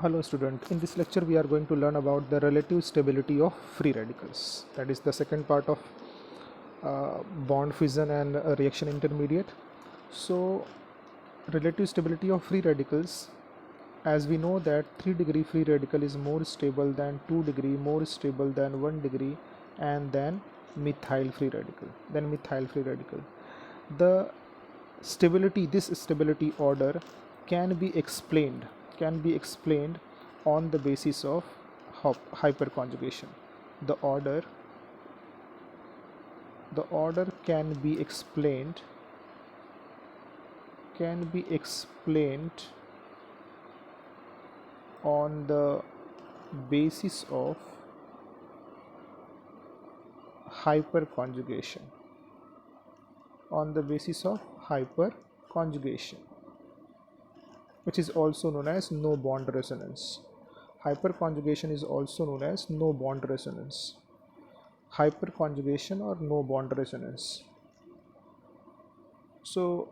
Hello student, in this lecture we are going to learn about the relative stability of free radicals. That is the second part of bond fission and reaction intermediate. So relative stability of free radicals, as we know that 3-degree free radical is more stable than 2-degree, more stable than 1-degree, and then methyl free radical. The stability, this stability order can be explained on the basis of hyperconjugation. The order can be explained on the basis of hyperconjugation, which is also known as no bond resonance. Hyperconjugation is also known as no bond resonance. Hyperconjugation or no bond resonance. So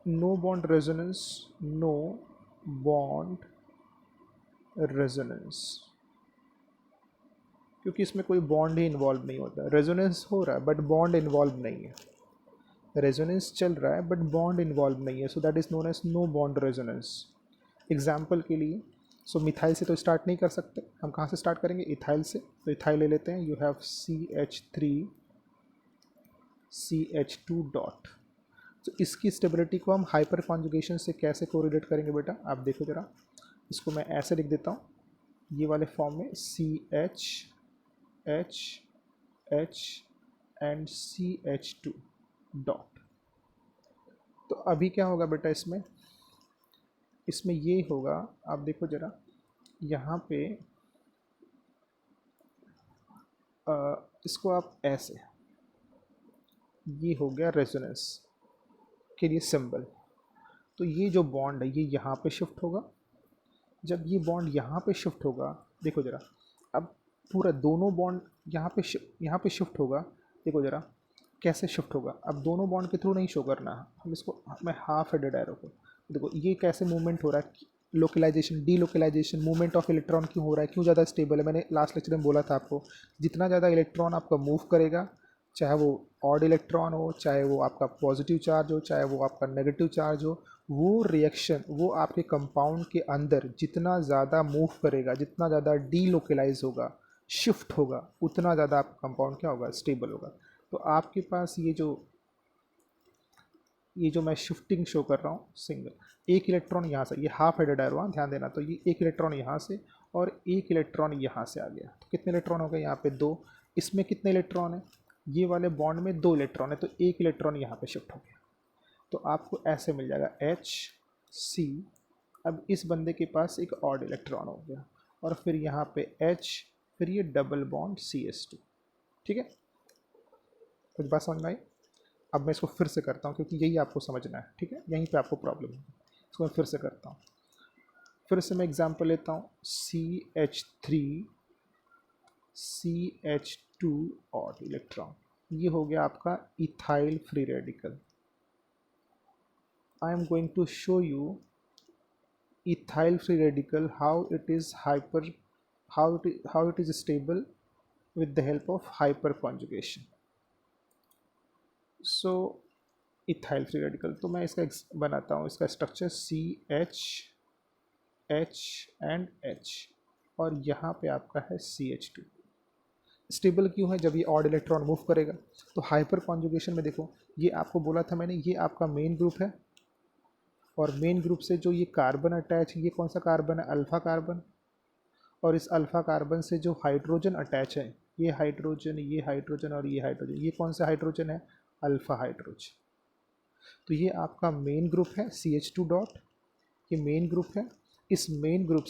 no bond resonance क्योंकि इसमें कोई bond ही involve नहीं होता. Resonance हो रहा है but bond involve नहीं है. रेजोनेंस चल रहा है बट बॉन्ड इन्वॉल्व नहीं है. So that is known as no bond resonance. Example के लिए मिथाइल से तो स्टार्ट नहीं कर सकते. हम कहाँ से स्टार्ट करेंगे? इथाइल से. तो इथाइल ले लेते हैं. You have CH3CH2 dot. तो इसकी स्टेबिलिटी को हम हाइपर कॉन्जुगेशन से कैसे कोरिलेट करेंगे बेटा? आप देखो ज़रा. इसको मैं ऐसे लिख देता हूँ, ये वाले फॉर्म में CH एंड CH2 डॉट. तो अभी क्या होगा बेटा? इसमें ये होगा. आप देखो ज़रा, यहाँ पे इसको आप ऐसे, ये हो गया रेजोनेंस के लिए सिंबल. तो ये जो बॉन्ड है ये यहाँ पे शिफ्ट होगा. जब ये बॉन्ड यहाँ पे शिफ्ट होगा, देखो ज़रा, अब पूरा दोनों बॉन्ड यहाँ पे शिफ्ट होगा. देखो ज़रा कैसे शिफ्ट होगा. अब दोनों बॉन्ड के थ्रू नहीं शो करना है हम इसको. मैं हाफ हेडेड एरो को देखो, ये कैसे मूवमेंट हो रहा है. Localisation, delocalisation, movement of electron क्यों हो रहा है? क्यों ज़्यादा स्टेबल है? मैंने लास्ट लेक्चर में बोला था आपको, जितना ज़्यादा इलेक्ट्रॉन आपका मूव करेगा, चाहे वो ऑड इलेक्ट्रॉन हो, चाहे वो आपका पॉजिटिव चार्ज हो, चाहे वो आपका नेगेटिव चार्ज हो, वो रिएक्शन वो आपके कंपाउंड के अंदर जितना ज़्यादा मूव करेगा, जितना ज़्यादा डीलोकलाइज होगा, शिफ्ट होगा, उतना ज़्यादा आपका कंपाउंड क्या होगा? स्टेबल होगा. तो आपके पास ये जो मैं शिफ्टिंग शो कर रहा हूँ, सिंगल एक इलेक्ट्रॉन यहाँ से, ये हाफ हेडेड एरो, ध्यान देना. तो ये एक इलेक्ट्रॉन यहाँ से और एक इलेक्ट्रॉन यहाँ से आ गया. तो कितने इलेक्ट्रॉन हो गए यहाँ पे? 2. इसमें कितने इलेक्ट्रॉन है? ये वाले बॉन्ड में 2 इलेक्ट्रॉन है, तो एक इलेक्ट्रॉन यहाँ पे शिफ्ट हो गया. तो आपको ऐसे मिल जाएगा HC. अब इस बंदे के पास एक ऑड इलेक्ट्रॉन हो गया और फिर यहाँ पे H, फिर ये डबल बॉन्ड CH2. ठीक है, कुछ बात समझ में आई? अब मैं इसको फिर से करता हूँ क्योंकि यही आपको समझना है. ठीक है, यहीं पे आपको प्रॉब्लम है. इसको मैं फिर से करता हूँ. फिर से मैं एग्जांपल लेता हूँ. CH3CH2 odd electron. ये हो गया आपका ethyl free radical. I am going to show you ethyl free radical, how it is stable with the help of hyperconjugation. So ethyl free radical, तो मैं इसका बनाता हूँ. इसका स्ट्रक्चर CH एंड H और यहाँ पे आपका है CH2. स्टेबल क्यों है? जब ये ऑड इलेक्ट्रॉन मूव करेगा. तो हाइपर कॉन्जुगेशन में देखो, ये आपको बोला था मैंने, ये आपका मेन ग्रुप है और मेन ग्रुप से जो ये कार्बन अटैच है, ये कौन सा कार्बन है? Alpha carbon. और इस अल्फ़ा कार्बन से जो हाइड्रोजन अटैच है, ये हाइड्रोजन और ये हाइड्रोजन, ये कौन सा हाइड्रोजन है? Alpha hydrogen. तो ये आपका मेन ग्रुप है CH2 डॉट. ये मेन ग्रुप है. इस मेन ग्रुप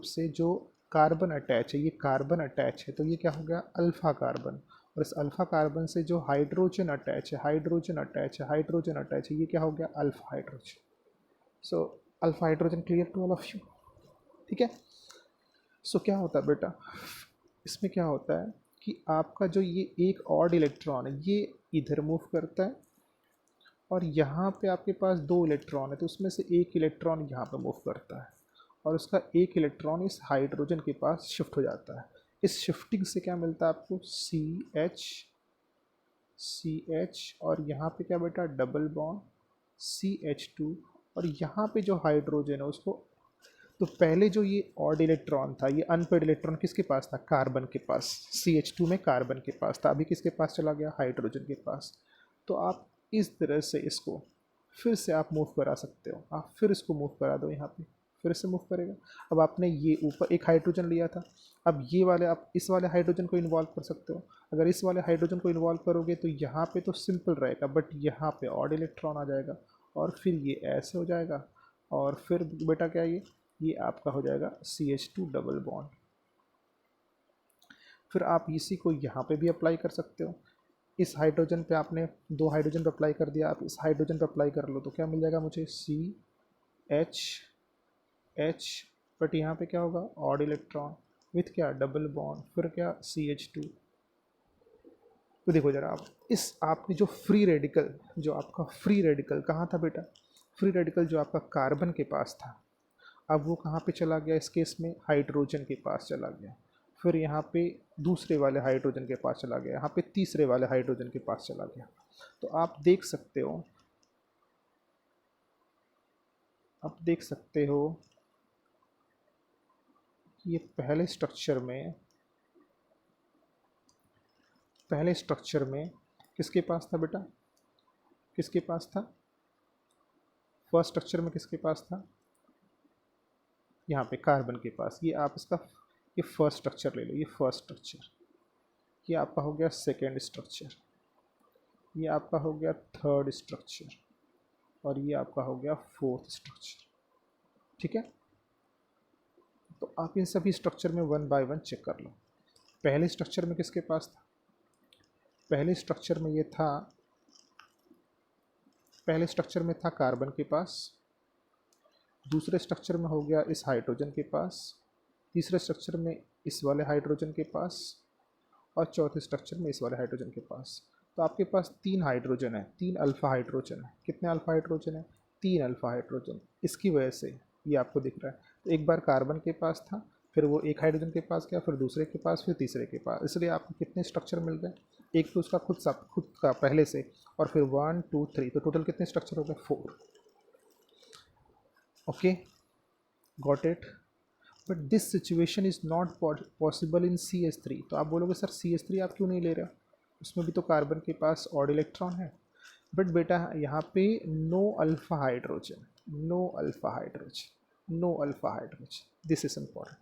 से जो कार्बन अटैच है, ये कार्बन अटैच है, तो ये क्या हो गया? Alpha carbon. और इस अल्फ़ा कार्बन से जो हाइड्रोजन अटैच है, ये क्या हो गया? Alpha hydrogen. So alpha hydrogen clear to all of you? ठीक है. सो क्या होता है बेटा, इसमें क्या होता है कि आपका जो ये एक ऑड इलेक्ट्रॉन है, ये इधर मूव करता है और यहाँ पे आपके पास 2 इलेक्ट्रॉन है, तो उसमें से एक इलेक्ट्रॉन यहाँ पे मूव करता है और उसका एक इलेक्ट्रॉन इस हाइड्रोजन के पास शिफ्ट हो जाता है। इस शिफ्टिंग से क्या मिलता है आपको, सी एच और यहाँ पे क्या बेटा, डबल बॉन्ड CH2। और यहाँ पे जो हाइड्रोजन है उसको, तो पहले जो ये ऑड इलेक्ट्रॉन था, ये अनपेड इलेक्ट्रॉन किसके पास था, कार्बन के पास, CH2 में कार्बन के पास था, अभी किसके पास चला गया, हाइड्रोजन के पास। तो आप इस तरह से इसको फिर से आप मूव करा सकते हो, आप फिर इसको मूव करा दो, यहाँ पे फिर से मूव करेगा। अब आपने ये ऊपर एक हाइड्रोजन लिया था, अब ये वाले आप इस वाले हाइड्रोजन को इन्वॉल्व कर सकते हो। अगर इस वाले हाइड्रोजन को इन्वॉल्व करोगे तो यहाँ पे तो सिंपल रहेगा, बट यहाँ पे ऑड इलेक्ट्रॉन आ जाएगा और फिर ये ऐसे हो जाएगा और फिर बेटा क्या, ये आपका हो जाएगा CH2 डबल बॉन्ड। फिर आप इसी को यहाँ पे भी अप्लाई कर सकते हो। इस हाइड्रोजन पे आपने 2 हाइड्रोजन पे अप्लाई कर दिया, आप इस हाइड्रोजन पे अप्लाई कर लो तो क्या मिल जाएगा मुझे, CH, बट यहाँ पे क्या होगा, ऑड इलेक्ट्रॉन विथ क्या, डबल बॉन्ड, फिर क्या, CH2। तो देखो जरा आप, इस आपने जो फ्री रेडिकल, जो आपका फ्री रेडिकल कहाँ था बेटा, फ्री रेडिकल जो आपका कार्बन के पास था, अब वो कहाँ पे चला गया, इस केस में हाइड्रोजन के पास चला गया, फिर यहाँ पे दूसरे वाले हाइड्रोजन के पास चला गया, यहाँ पे तीसरे वाले हाइड्रोजन के पास चला गया। तो आप देख सकते हो, कि ये पहले स्ट्रक्चर में किसके पास था बेटा, किसके पास था, फर्स्ट स्ट्रक्चर में किसके पास था, यहाँ पे कार्बन के पास। ये आप इसका, ये फर्स्ट स्ट्रक्चर ले लो, ये फर्स्ट स्ट्रक्चर, ये आपका हो गया सेकेंड स्ट्रक्चर, ये आपका हो गया थर्ड स्ट्रक्चर और ये आपका हो गया फोर्थ स्ट्रक्चर। ठीक है, तो आप इन सभी स्ट्रक्चर में 1 बाय 1 चेक कर लो। पहले स्ट्रक्चर में किसके पास था, पहले स्ट्रक्चर में ये था, पहले स्ट्रक्चर में था कार्बन के पास, दूसरे स्ट्रक्चर में हो गया इस हाइड्रोजन के पास, तीसरे स्ट्रक्चर में इस वाले हाइड्रोजन के पास और चौथे स्ट्रक्चर में इस वाले हाइड्रोजन के पास। तो आपके पास 3 हाइड्रोजन है, 3 अल्फा हाइड्रोजन है। कितने अल्फा हाइड्रोजन है, 3 अल्फा हाइड्रोजन। इसकी वजह से ये आपको दिख रहा है। तो एक बार कार्बन के पास था, फिर वो एक हाइड्रोजन के पास गया, फिर दूसरे के पास, फिर तीसरे के पास, इसलिए आपको कितने स्ट्रक्चर मिल गए, एक तो उसका खुद का पहले से, और फिर 1 2 3, तो टोटल कितने स्ट्रक्चर हो गए, 4। Okay, got it. But this situation is not possible in CH3। तो आप बोलोगे सर CH3 आप क्यों नहीं ले रहे हो, उसमें भी तो कार्बन के पास ऑड इलेक्ट्रॉन है। बट बेटा यहाँ पे no alpha hydrogen, no alpha hydrogen, no alpha hydrogen, this is important.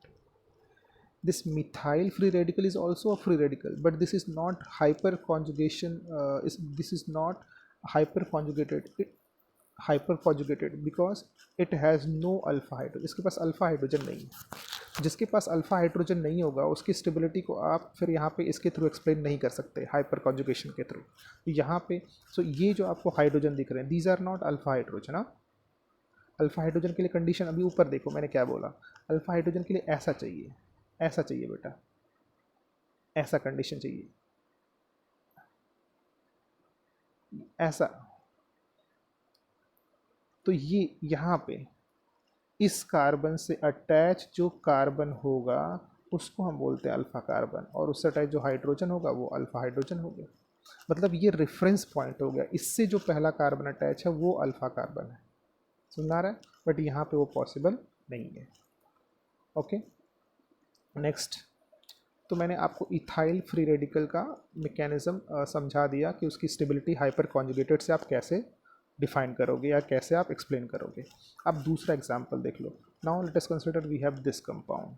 This methyl free radical is also a free radical, but this is not hyperconjugation, this is not hyperconjugated, hyperconjugated because it has no alpha hydrogen। इसके पास alpha hydrogen नहीं है। जिसके पास alpha hydrogen नहीं होगा उसकी stability को आप फिर यहाँ पे इसके थ्रू एक्सप्लेन नहीं कर सकते, हाइपर कॉन्जुगेशन के थ्रू। तो यहाँ पे ये जो आपको हाइड्रोजन दिख रहे हैं, these are not alpha hydrogen. हाँ, अल्फा हाइड्रोजन के लिए कंडीशन अभी ऊपर देखो मैंने क्या बोला, अल्फा हाइड्रोजन के लिए ऐसा चाहिए, ऐसा चाहिए बेटा, ऐसा कंडीशन चाहिए, ऐसा। तो ये यहाँ पे इस कार्बन से अटैच जो कार्बन होगा उसको हम बोलते हैं अल्फा कार्बन, और उससे अटैच जो हाइड्रोजन होगा वो अल्फा हाइड्रोजन हो गया। मतलब ये रेफरेंस पॉइंट हो गया, इससे जो पहला कार्बन अटैच है वो अल्फा कार्बन है। सुन आ रहा है, बट यहाँ पे वो पॉसिबल नहीं है। Okay, next. तो मैंने आपको इथाइल फ्री रेडिकल का मैकेनिज्म समझा दिया कि उसकी स्टेबिलिटी हाइपर कॉन्जुगेटेड से आप कैसे डिफाइन करोगे या कैसे आप एक्सप्लेन करोगे। अब दूसरा एग्जांपल देख लो। Now let us consider we have this compound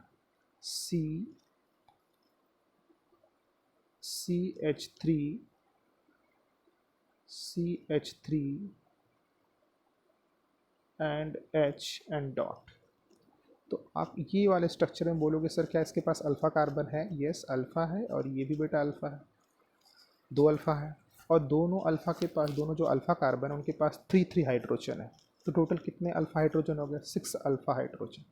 CH3 and H and dot. तो आप ये वाले स्ट्रक्चर में बोलोगे सर क्या इसके पास अल्फ़ा कार्बन है, यस अल्फ़ा है, और ये भी बेटा अल्फ़ा है, 2 अल्फ़ा है, और दोनों अल्फ़ा के पास, दोनों जो अल्फ़ा कार्बन है उनके पास 3 हाइड्रोजन है। तो टोटल कितने अल्फ़ा हाइड्रोजन हो गए, 6 अल्फ़ा हाइड्रोजन,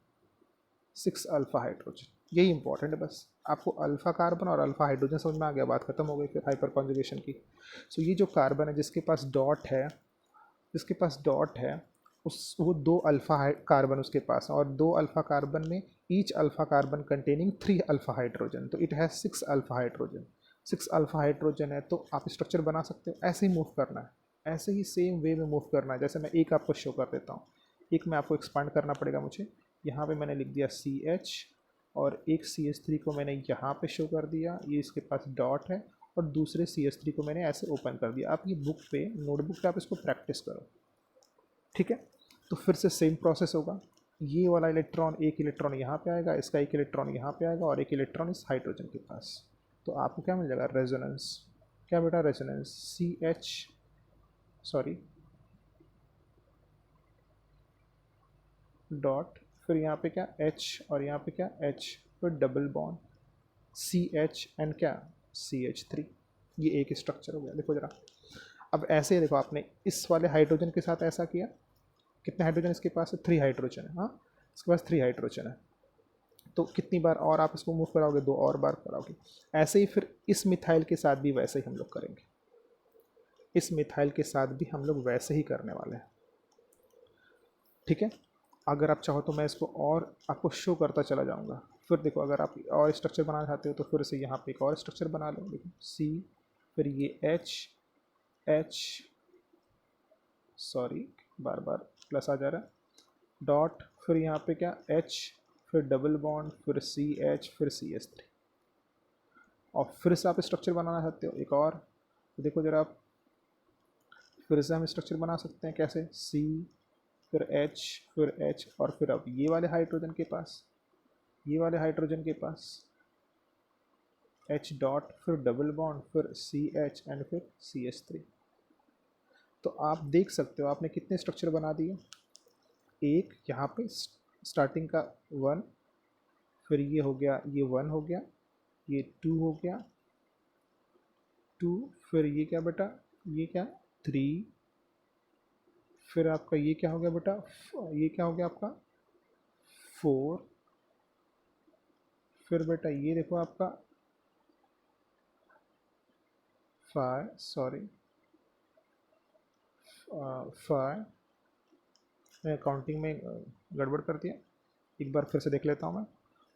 6 अल्फ़ा हाइड्रोजन। यही इंपॉर्टेंट है, बस आपको अल्फ़ा कार्बन और अल्फ़ा हाइड्रोजन समझ में आ गया, बात खत्म हो गई फिर हाइपर कॉन्जुगेशन की। सो ये जो कार्बन है जिसके पास डॉट है, जिसके पास डॉट है उस वो दो अल्फा कार्बन उसके पास है, और दो अल्फा कार्बन में each alpha carbon containing 3 alpha hydrogen, तो it has 6 alpha hydrogen. 6 alpha hydrogen है तो आप स्ट्रक्चर बना सकते हो। ऐसे ही मूव करना है, ऐसे ही सेम वे में मूव करना है। जैसे मैं एक आपको शो कर देता हूँ, एक में आपको एक्सपांड करना पड़ेगा मुझे। यहाँ पे मैंने लिख दिया CH, और एक CH3 को मैंने यहाँ पे शो कर दिया, ये इसके पास डॉट है, और दूसरे CH3 को मैंने ऐसे ओपन कर दिया। आप ये बुक पे, नोटबुक पे आप इसको प्रैक्टिस करो, ठीक है। तो फिर से सेम प्रोसेस होगा। ये वाला इलेक्ट्रॉन, एक इलेक्ट्रॉन यहाँ पे आएगा, इसका एक इलेक्ट्रॉन यहाँ पे आएगा, और एक इलेक्ट्रॉन इस हाइड्रोजन के पास। तो आपको क्या मिल जाएगा? रेजोनेंस। क्या बेटा? रेजोनेंस। CH, सॉरी, डॉट, फिर यहाँ पे क्या? H, और यहाँ पे क्या? H, फिर डबल बॉन्ड CH एंड क्या? CH3। ये एक स्ट्रक्चर हो गया। देखो जरा, अब ऐसे ही देखो, आपने इस वाले हाइड्रोजन के साथ ऐसा किया, कितने हाइड्रोजन इसके पास है? 3 हाइड्रोजन है। हाँ, इसके पास 3 हाइड्रोजन है। तो कितनी बार और आप इसको मूव कराओगे? 2 और बार कराओगे। ऐसे ही फिर इस मिथाइल के साथ भी वैसे ही हम लोग करेंगे। इस मिथाइल के साथ भी हम लोग वैसे ही करने वाले हैं, ठीक है। अगर आप चाहो तो मैं इसको और आपको शो करता चला जाऊंगा। फिर देखो, अगर आप और स्ट्रक्चर बनाना चाहते हो तो फिर से यहाँ पे एक और स्ट्रक्चर बना लो। देखो C, फिर ये H, सॉरी बार बार प्लस आ जा रहा है, डॉट, फिर यहाँ पे क्या? H, फिर डबल बॉन्ड, फिर CH, फिर CH3। और फिर से आप स्ट्रक्चर बनाना चाहते हो एक और, तो देखो जरा, आप फिर से हम स्ट्रक्चर बना सकते हैं। कैसे? C, फिर H, फिर H, और फिर अब ये वाले हाइड्रोजन के पास, ये वाले हाइड्रोजन के पास H डॉट, फिर डबल बॉन्ड, फिर CH एंड फिर CH3। तो आप देख सकते हो आपने कितने स्ट्रक्चर बना दिए। एक यहाँ पे स्टार्टिंग का 1, फिर ये हो गया, ये 1 हो गया, ये 2 हो गया, 2, फिर ये क्या बेटा? ये क्या? 3, फिर आपका ये क्या हो गया बेटा? ये क्या हो गया आपका? 4, फिर बेटा ये देखो आपका 5, सॉरी 5, मैं काउंटिंग में गड़बड़ कर दिया। एक बार फिर से देख लेता हूँ मैं।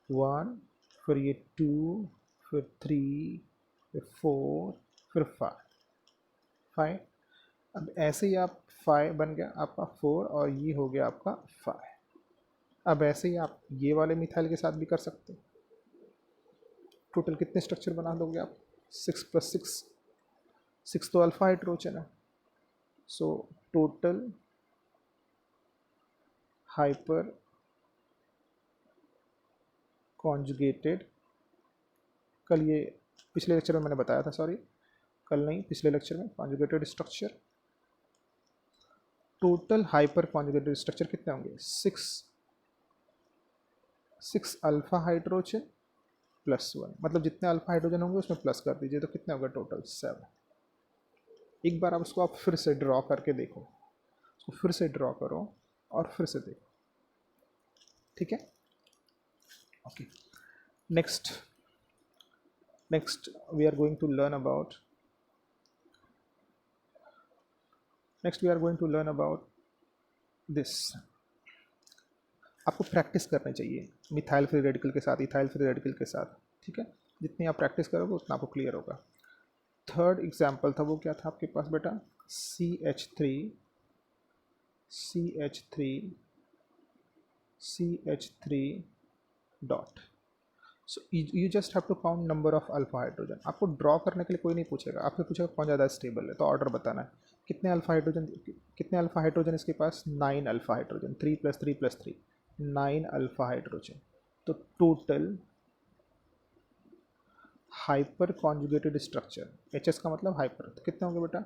1, फिर ये 2, फिर 3, फिर 4, फिर 5। अब ऐसे ही आप 5 बन गया आपका 4, और ये हो गया आपका 5। अब ऐसे ही आप ये वाले मिथाइल के साथ भी कर सकते हो। टोटल कितने स्ट्रक्चर बना दोगे आप? 6 + 6, 6 तो अल्फा हाइड्रोजन है। सो टोटल हाइपर कॉन्जुगेटेड, कल ये पिछले लेक्चर में मैंने बताया था, सॉरी कल नहीं, पिछले लेक्चर में, conjugated structure, total hyper conjugated structure कितने होंगे? 6 अल्फा हाइड्रोजन प्लस 1, मतलब जितने अल्फा हाइड्रोजन होंगे उसमें प्लस कर दीजिए, तो कितने होगा टोटल? 7। एक बार आप उसको आप फिर से ड्रॉ करके देखो, उसको फिर से ड्रॉ करो और फिर से देखो, ठीक है। Okay, next we are going to learn about this. आपको प्रैक्टिस करनी चाहिए मिथाइल फ्री रेडिकल के साथ, इथाइल फ्री रेडिकल के साथ, ठीक है। जितनी आप प्रैक्टिस करोगे उतना आपको क्लियर होगा। थर्ड एग्जाम्पल था, वो क्या था आपके पास बेटा? CH3 dot. So you just have to count number of alpha hydrogen. आपको ड्रॉ करने के लिए कोई नहीं पूछेगा, आपसे पूछेगा कौन ज़्यादा स्टेबल है, तो ऑर्डर बताना है। कितने अल्फा हाइड्रोजन इसके पास? 9 अल्फा हाइड्रोजन, 3 + 3 + 3, 9 अल्फा हाइड्रोजन। तो total hyper conjugated structure, HS का मतलब हाइपर, तो कितने होंगे बेटा?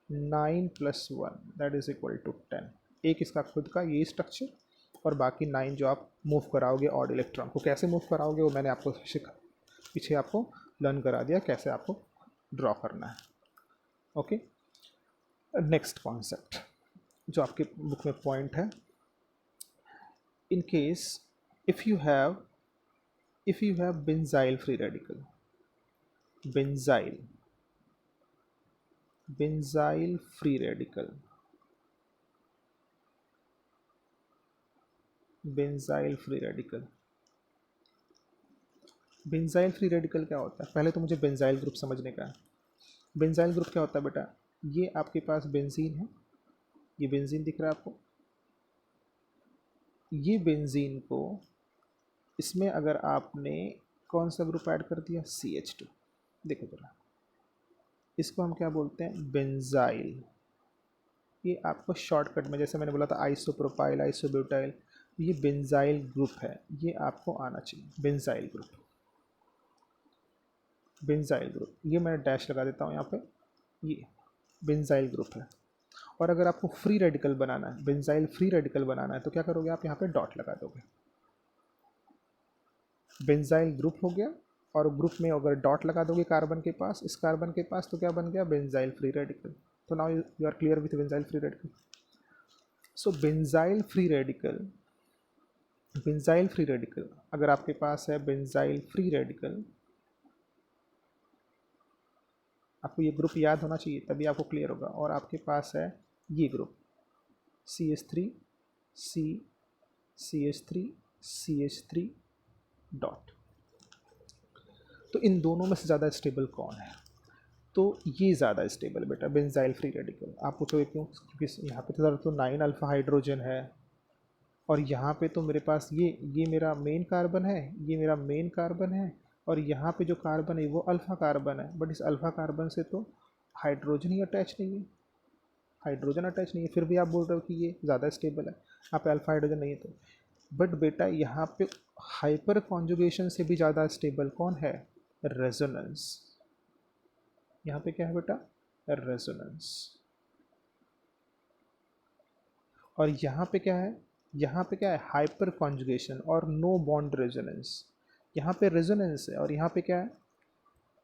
9 + 1 दैट इज इक्वल टू 10। एक इसका खुद का ये स्ट्रक्चर, और बाकी 9 जो आप मूव कराओगे ऑड इलेक्ट्रॉन को। कैसे मूव कराओगे वो मैंने आपको पीछे आपको लर्न करा दिया, कैसे आपको ड्रॉ करना है। ओके, नेक्स्ट कॉन्सेप्ट जो आपके बुक में पॉइंट है, in case if you have benzyl free radical, benzyl free radical, benzyl free radical. Benzyl free radical क्या होता है, पहले तो मुझे बेंजाइल ग्रुप समझने का है। बेंजाइल ग्रुप क्या होता है बेटा, ये आपके पास बेंजीन है, ये बेंजीन दिख रहा है आपको, ये बेंजीन को, इसमें अगर आपने कौन सा ग्रुप ऐड कर दिया, CH2। देखो जरा, इसको हम क्या बोलते हैं, बेंजाइल। ये आपको शॉर्टकट में, जैसे मैंने बोला था आइसोप्रोपाइल, आइसोब्यूटाइल, ये बेंजाइल ग्रुप है, ये आपको आना चाहिए, बेंजाइल ग्रुप। बेंजाइल ग्रुप, ये मैं डैश लगा देता हूँ यहाँ पे, ये बेंजाइल ग्रुप है। और अगर आपको फ्री रेडिकल बनाना है, बेंजाइल फ्री रेडिकल बनाना है, तो क्या करोगे आप, यहाँ पे डॉट लगा दोगे। बेंजाइल ग्रुप हो गया, और ग्रुप में अगर डॉट लगा दोगे कार्बन के पास, इस कार्बन के पास, तो क्या बन गया, बेंजाइल फ्री रेडिकल। तो now you are clear with benzyl free radical. So benzyl free radical, benzyl free radical, अगर आपके पास है बेंजाइल फ्री रेडिकल, आपको ये ग्रुप याद होना चाहिए, तभी आपको क्लियर होगा। और आपके पास है ये group CH3 C CH3 CH3 dot, तो इन दोनों में से ज़्यादा स्टेबल कौन है, तो ये ज़्यादा स्टेबल बेटा बेंजाइल फ्री रेडिकल। आप पूछोगे क्यों, क्योंकि यहाँ पे तो 9 अल्फा हाइड्रोजन है, और यहाँ पे तो मेरे पास ये मेरा मेन कार्बन है, ये मेरा मेन कार्बन है, और यहाँ पे जो कार्बन है वो अल्फ़ा कार्बन है, बट इस अल्फ़ा कार्बन से तो हाइड्रोजन ही अटैच नहीं है, हाइड्रोजन अटैच नहीं है, फिर भी आप बोल रहे हो कि ये ज़्यादा स्टेबल है, यहाँ पे अल्फ़ा हाइड्रोजन नहीं है तो। बट बेटा यहाँ पे हाइपर कॉन्जुगेशन से भी ज़्यादा स्टेबल कौन है, रेजोनेंस। यहाँ पे क्या है बेटा, रेजोनेंस। और यहाँ पे क्या है, यहाँ पे क्या है, हाइपर कॉन्जुगेशन और नो बॉन्ड रेजोनेंस। यहाँ पे रेजोनेंस है, और यहाँ पे क्या है,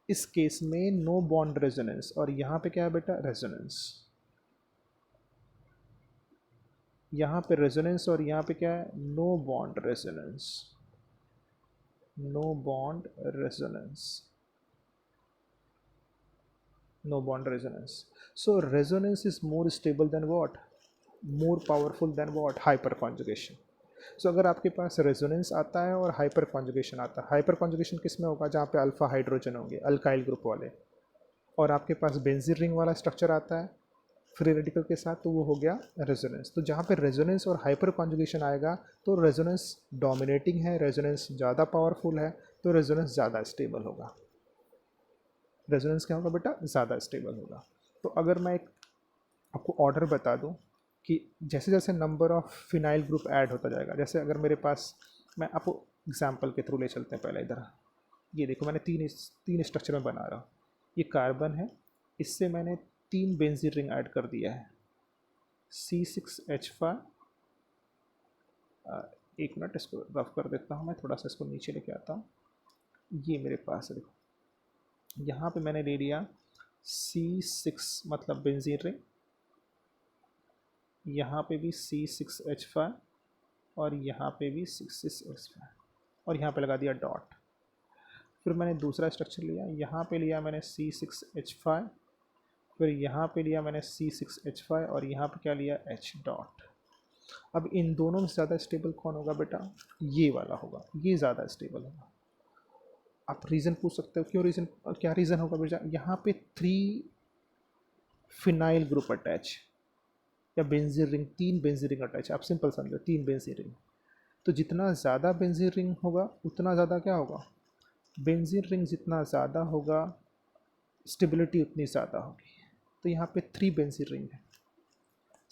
इस केस में नो बॉन्ड रेजोनेंस, और यहाँ पे क्या है बेटा, रेजोनेंस। यहाँ पे रेजोनेंस, और यहाँ पे क्या है, no bond resonance, no bond resonance, no bond resonance. So resonance is more stable than what, more powerful than what, hyper conjugation. So अगर आपके पास रेजोनेंस आता है और हाइपर कॉन्जुगेशन आता है, हाइपर कॉन्जुगेशन किस में होगा, जहाँ पे अल्फा हाइड्रोजन होंगे अल्काइल ग्रुप वाले, और आपके पास बेंजीन रिंग वाला स्ट्रक्चर आता है फ्री रेडिकल के साथ, तो वो हो गया रेजोनेंस। तो जहाँ पे रेजोनेंस और हाइपर कॉन्जुगेशन आएगा, तो रेजोनेंस डोमिनेटिंग है, रेजोनेंस ज़्यादा पावरफुल है, तो रेजोनेंस ज़्यादा स्टेबल होगा। रेजोनेंस क्या होगा बेटा, ज़्यादा स्टेबल होगा। तो अगर मैं एक आपको ऑर्डर बता दूं कि जैसे जैसे number of phenyl group add होता जाएगा, जैसे अगर मेरे पास, मैं आपको एग्जांपल के थ्रू ले चलते हैं पहले इधर, ये देखो मैंने तीन स्ट्रक्चर में बना रहा हूँ, ये कार्बन है, इससे मैंने 3 बेंजीन रिंग ऐड कर दिया है, C6H5। एक मिनट, इसको रफ कर देता हूँ मैं, थोड़ा सा इसको नीचे लेके आता हूँ। ये मेरे पास है, देखो यहाँ पे मैंने ले लिया C6 मतलब बेंजीन रिंग, यहाँ पे भी C6H5, और यहाँ पे भी C6H5, और यहाँ पे लगा दिया डॉट। फिर मैंने दूसरा स्ट्रक्चर लिया, यहाँ पे लिया मैंने C6H5, फिर यहाँ पे लिया मैंने C6H5, और यहाँ पे क्या लिया, H डॉट। अब इन दोनों में ज़्यादा स्टेबल कौन होगा बेटा, ये वाला होगा, ये ज़्यादा स्टेबल होगा। आप रीज़न पूछ सकते हो, क्यों रीज़न, क्या रीज़न होगा बेटा, यहाँ पे 3 फिनाइल ग्रुप अटैच, या benzene ring, 3 benzene ring attach, आप सिंपल समझो 3 बेंजीन रिंग। तो जितना ज़्यादा बेंजीन रिंग होगा उतना ज़्यादा क्या होगा, बेंजीन रिंग जितना ज़्यादा होगा स्टेबिलिटी उतनी ज़्यादा होगी। तो यहाँ पे 3 बेंजीन रिंग है,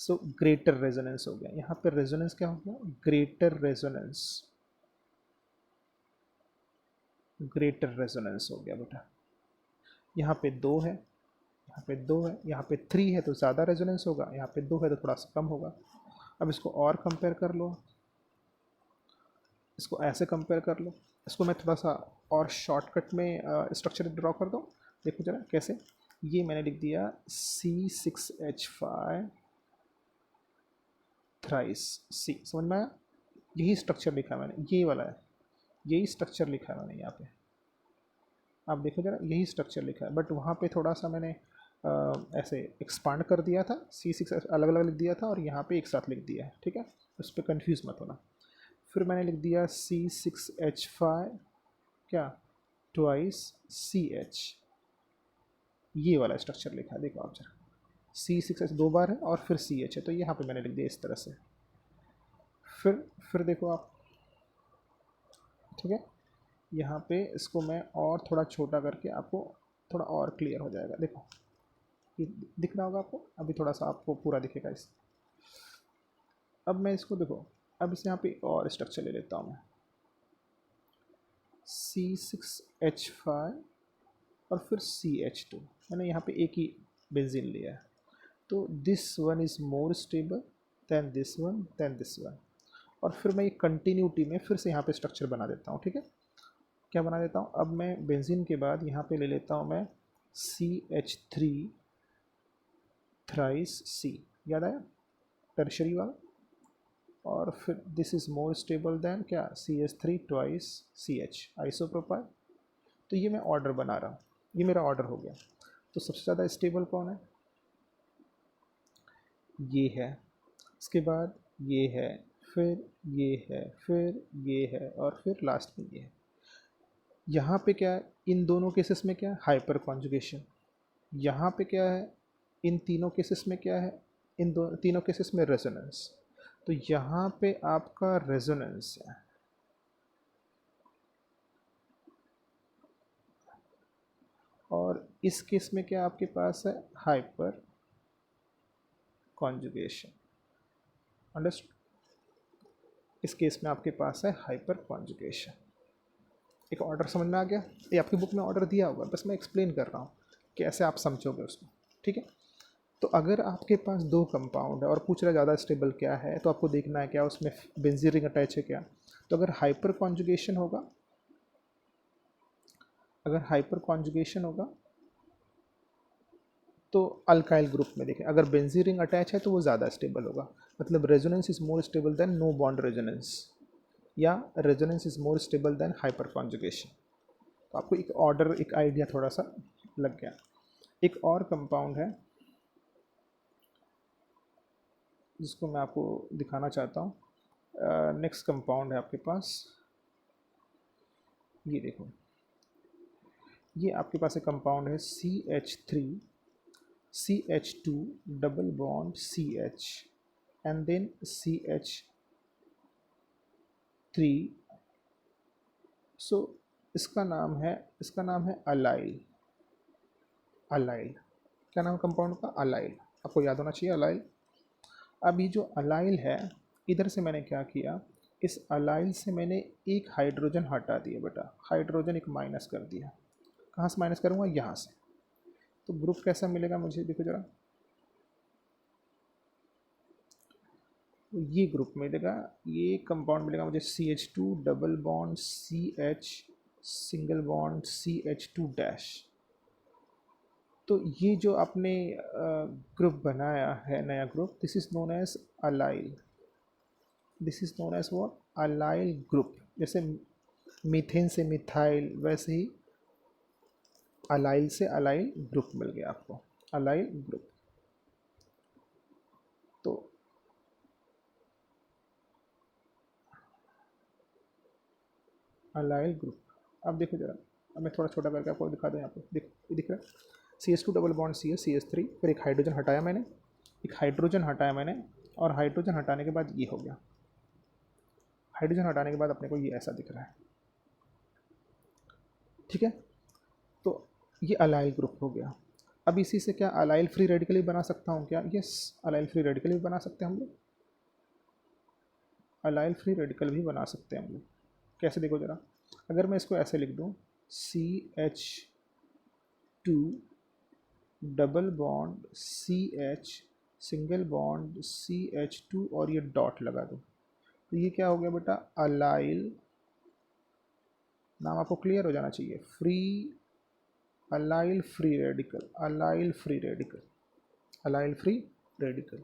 सो ग्रेटर रेजोनेंस हो गया। यहाँ पे रेजोनेंस क्या हो गया, ग्रेटर रेजोनेंस, ग्रेटर रेजोनेंस हो गया बेटा। यहाँ पे 2 है, यहाँ पे 2 है, यहाँ पे 3 है, तो ज़्यादा रेजोनेंस होगा, यहाँ पे 2 है तो थोड़ा सा कम होगा। अब इसको और कंपेयर कर लो, इसको ऐसे कंपेयर कर लो, इसको मैं थोड़ा सा और शॉर्टकट में स्ट्रक्चर ड्रॉ कर दूँ, देखो जरा कैसे। ये मैंने लिख दिया C6H5 थ्राइस C, समझ में आया, यही स्ट्रक्चर लिखा है मैंने, ये वाला है, यही स्ट्रक्चर लिखा है मैंने यहाँ पे, आप देखो जरा यही स्ट्रक्चर लिखा है, बट वहाँ पे थोड़ा सा मैंने ऐसे एक्सपांड कर दिया था, C6 अलग अलग लिख दिया था, और यहाँ पे एक साथ लिख दिया है, ठीक है, उस पर कन्फ्यूज़ मत होना। फिर मैंने लिख दिया C6H5 क्या ट्वाइस CH, ये वाला स्ट्रक्चर लिखा है, देखो आप जरा C6H 2 बार है और फिर CH है, तो यहाँ पे मैंने लिख दिया इस तरह से। फिर देखो आप, ठीक है, यहाँ पे इसको मैं और थोड़ा छोटा करके आपको थोड़ा और क्लियर हो जाएगा। देखो ये दिख रहा होगा आपको, अभी थोड़ा सा आपको पूरा दिखेगा इस। अब मैं इसको देखो, अब इस यहाँ पे और स्ट्रक्चर ले लेता हूँ मैं, C6H5 और फिर CH2, मैंने यहाँ पे एक ही बेंजीन लिया है। तो this one is more stable than this one than this one. और फिर मैं ये कंटिन्यूटी में फिर से यहाँ पे स्ट्रक्चर बना देता हूँ, ठीक है। क्या बना देता हूँ, अब मैं बेंजीन के बाद यहाँ पे ले लेता हूँ मैं CH3 थ्राइस C, याद आया टर्शरी वाला। और फिर this is more stable then क्या CH3 ट्वाइस CH आइसोप्रोपाइल। तो ये मैं ऑर्डर बना रहा हूँ, ये मेरा ऑर्डर हो गया। तो सबसे ज़्यादा स्टेबल कौन है, ये है, इसके बाद ये है, फिर ये है, फिर ये है, और फिर लास्ट में ये है। यहाँ पे क्या है, इन दोनों केसेस में क्या है हाइपर कॉन्जुगेशन। यहाँ पे क्या है, इन तीनों केसेस में क्या है, इन दो तीनों केसेस में रेजोनेंस। तो यहाँ पे आपका रेजोनेंस है, और इस केस में क्या आपके पास है हाइपर कॉन्जुगेशन। अंडरस्टूड, इस केस में आपके पास है हाइपर कॉन्जुगेशन। एक ऑर्डर समझ में आ गया, ये आपकी बुक में ऑर्डर दिया होगा, बस मैं एक्सप्लेन कर रहा हूँ कैसे आप समझोगे उसको, ठीक है। तो अगर आपके पास दो कंपाउंड है और पूछ रहा ज़्यादा स्टेबल क्या है, तो आपको देखना है क्या उसमें बेंजीन रिंग अटैच है क्या। तो अगर हाइपर कॉन्जुगेशन होगा, अगर हाइपर कॉन्जुगेशन होगा तो अल्काइल ग्रुप में देखें, अगर बेंजीन रिंग अटैच है तो वो ज़्यादा स्टेबल होगा, मतलब resonance is more stable than no bond resonance, या resonance is more stable than hyperconjugation. तो आपको एक ऑर्डर, एक आइडिया थोड़ा सा लग गया। एक और कंपाउंड है जिसको मैं आपको दिखाना चाहता हूँ। नेक्स्ट कंपाउंड है आपके पास, ये देखो, ये आपके पास एक कंपाउंड है CH2 double bond CH and then CH3। So इसका नाम है अलाइल। अलाइल क्या नाम है कंपाउंड का, अलाइल, आपको याद होना चाहिए अलाइल। अब ये जो अलाइल है, इधर से मैंने क्या किया, इस अलाइल से मैंने एक हाइड्रोजन हटा दिया बेटा, हाइड्रोजन एक माइनस कर दिया। कहाँ से माइनस करूँगा, यहाँ से। तो ग्रुप कैसा मिलेगा मुझे, देखो जरा, तो ये ग्रुप मिलेगा, ये कंपाउंड मिलेगा मुझे CH2 double bond CH single bond CH2 dash. तो ये जो आपने ग्रुप बनाया है, नया group, this is known as allyl. This is known as what, allyl group. जैसे मीथेन से मिथाइल, वैसे ही अलाइल से अलाइल ग्रुप मिल गया आपको, अलाइल ग्रुप। तो अलाइल ग्रुप, अब देखो जरा, अब मैं थोड़ा छोटा करके आपको दिखा दूँ। यहाँ पे देखो, ये दिख रहा है CH2 डबल बॉन्ड CH3, फिर एक हाइड्रोजन हटाया मैंने, एक हाइड्रोजन हटाया मैंने, और हाइड्रोजन हटाने के बाद ये हो गया। हाइड्रोजन हटाने के बाद अपने को ये ऐसा दिख रहा है, ठीक है। तो ये अलाइल ग्रुप हो गया। अब इसी से क्या अलाइल फ्री रेडिकल भी बना सकता हूँ क्या, यस, अलाइल फ्री रेडिकल भी बना सकते हैं हम लोग, अलाइल फ्री रेडिकल भी बना सकते हैं हम लोग। कैसे, देखो जरा, अगर मैं इसको ऐसे लिख दूँ CH2 double bond CH single bond CH2 और ये डॉट लगा दूँ, तो ये क्या हो गया बेटा, अलाइल। नाम आपको क्लियर हो जाना चाहिए, free, allyl free radical, allyl free radical, allyl free radical.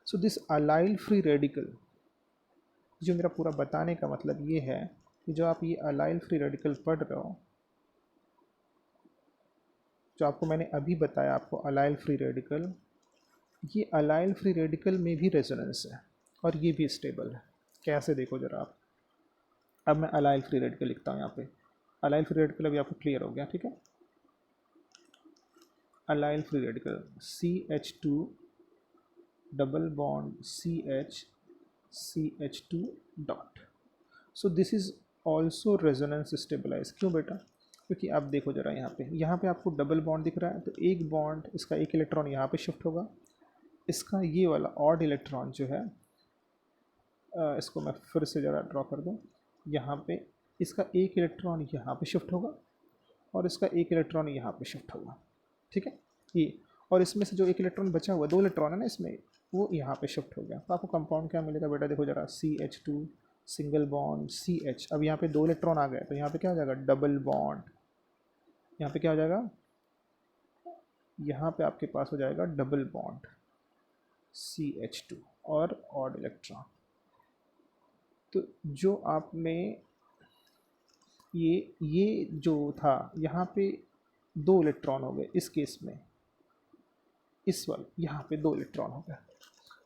So this allyl free radical, जो मेरा पूरा बताने का मतलब ये है कि जो आप ये अलाइल फ्री रेडिकल पढ़ रहे हो, जो आपको मैंने अभी बताया आपको अलाइल फ्री रेडिकल, ये अलाइल फ्री रेडिकल में भी रेजोनेंस है और ये भी स्टेबल है। कैसे, देखो जरा आप, अब मैं अलाइल फ्री रेडिकल लिखता हूँ यहाँ पे। अलाइल फ्री रेडिकल अभी आपको क्लियर हो गया, ठीक है। Allyl free radical CH2 double bond CH2 dot. So this is also resonance stabilise. क्यों बेटा? क्योंकि आप देखो जरा यहाँ पे आपको डबल बॉन्ड दिख रहा है, तो एक बॉन्ड इसका एक इलेक्ट्रॉन यहाँ पे शिफ्ट होगा, इसका ये वाला ऑड इलेक्ट्रॉन जो है, इसको मैं फिर से ज़रा ड्रॉ कर दूँ, यहाँ पे इसका एक इलेक्ट्रॉन यहाँ पे शिफ्ट होगा और इसका एक इलेक्ट्रॉन यहाँ पे शिफ्ट होगा, ठीक है ये। और इसमें से जो एक इलेक्ट्रॉन बचा हुआ, 2 इलेक्ट्रॉन है ना इसमें, वो यहाँ पे शिफ्ट हो गया। तो आपको कंपाउंड क्या मिलेगा बेटा? देखो जरा, CH2 सिंगल बॉन्ड CH। अब यहाँ पे 2 इलेक्ट्रॉन आ गए, तो यहाँ पे क्या हो जाएगा? Double bond. यहाँ पे क्या हो जाएगा? यहाँ पे आपके पास हो जाएगा डबल बॉन्ड CH2 और ऑड इलेक्ट्रॉन। तो जो आपने ये जो था, यहाँ पे 2 इलेक्ट्रॉन हो गए इस केस में, इस वाले यहाँ पे 2 इलेक्ट्रॉन हो गए,